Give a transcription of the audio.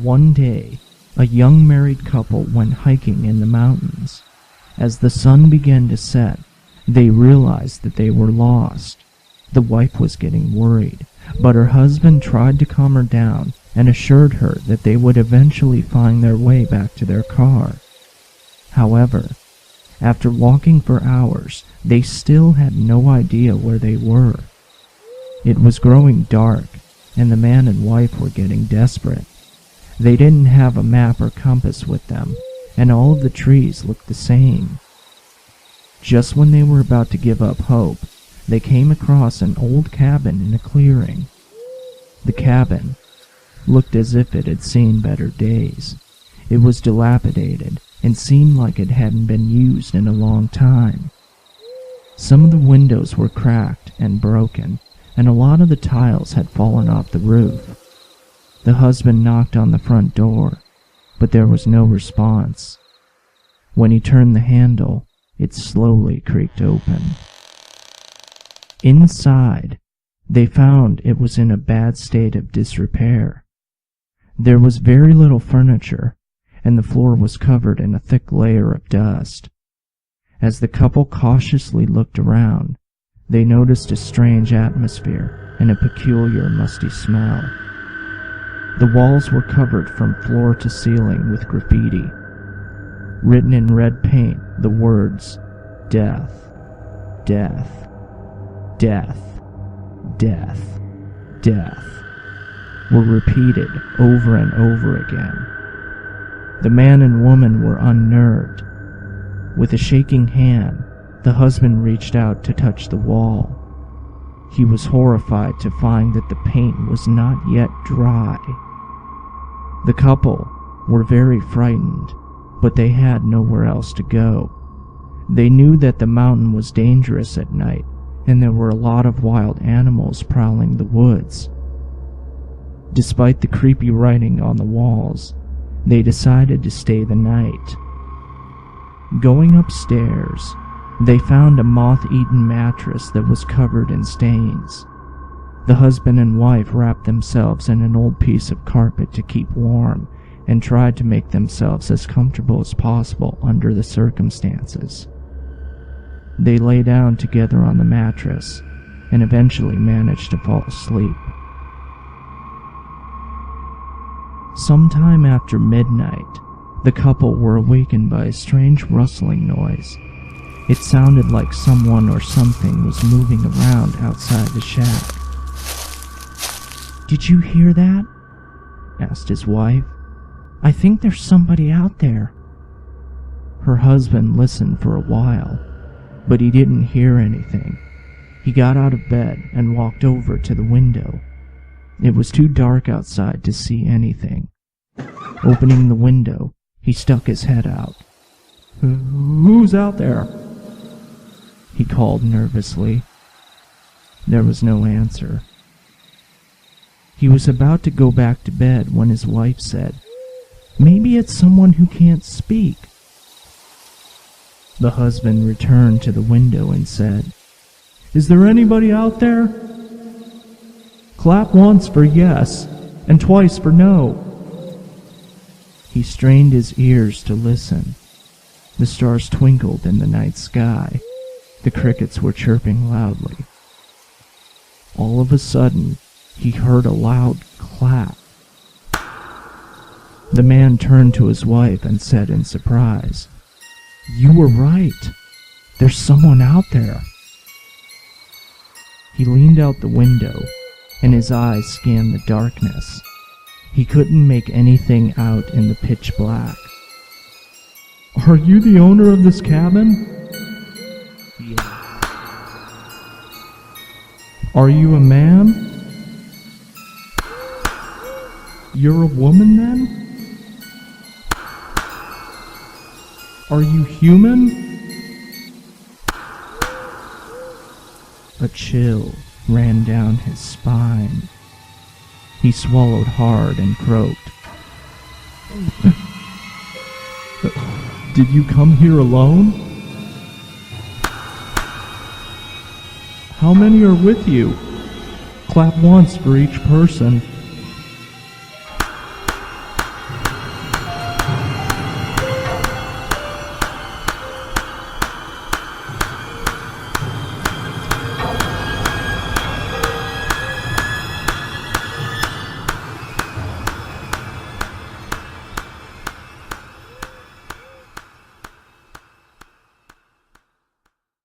One day, a young married couple went hiking in the mountains. As the sun began to set, they realized that they were lost. The wife was getting worried, but her husband tried to calm her down and assured her that they would eventually find their way back to their car. However, after walking for hours, they still had no idea where they were. It was growing dark, and the man and wife were getting desperate. They didn't have a map or compass with them, and all of the trees looked the same. Just when they were about to give up hope, they came across an old cabin in a clearing. The cabin looked as if it had seen better days. It was dilapidated and seemed like it hadn't been used in a long time. Some of the windows were cracked and broken, and a lot of the tiles had fallen off the roof. The husband knocked on the front door, but there was no response. When he turned the handle, it slowly creaked open. Inside, they found it was in a bad state of disrepair. There was very little furniture, and the floor was covered in a thick layer of dust. As the couple cautiously looked around, they noticed a strange atmosphere and a peculiar musty smell. The walls were covered from floor to ceiling with graffiti. Written in red paint, the words, "Death, death, death, death, death," were repeated over and over again. The man and woman were unnerved. With a shaking hand, the husband reached out to touch the wall. He was horrified to find that the paint was not yet dry. The couple were very frightened, but they had nowhere else to go. They knew that the mountain was dangerous at night, and there were a lot of wild animals prowling the woods. Despite the creepy writing on the walls, they decided to stay the night. Going upstairs, they found a moth-eaten mattress that was covered in stains. The husband and wife wrapped themselves in an old piece of carpet to keep warm and tried to make themselves as comfortable as possible under the circumstances. They lay down together on the mattress and eventually managed to fall asleep. Sometime after midnight, the couple were awakened by a strange rustling noise. It sounded like someone or something was moving around outside the shack. "Did you hear that?" asked his wife. "I think there's somebody out there." Her husband listened for a while, but he didn't hear anything. He got out of bed and walked over to the window. It was too dark outside to see anything. Opening the window, he stuck his head out. "Who's out there?" he called nervously. There was no answer. He was about to go back to bed when his wife said, "Maybe it's someone who can't speak." The husband returned to the window and said, "Is there anybody out there? Clap once for yes, and twice for no." He strained his ears to listen. The stars twinkled in the night sky. The crickets were chirping loudly. All of a sudden, he heard a loud clap. The man turned to his wife and said in surprise, "You were right. There's someone out there." He leaned out the window, and his eyes scanned the darkness. He couldn't make anything out in the pitch black. "Are you the owner of this cabin?" "Yes." "Are you a man?" "You're a woman then?" "Are you human?" A chill ran down his spine. He swallowed hard and croaked. "Did you come here alone?" "How many are with you? Clap once for each person."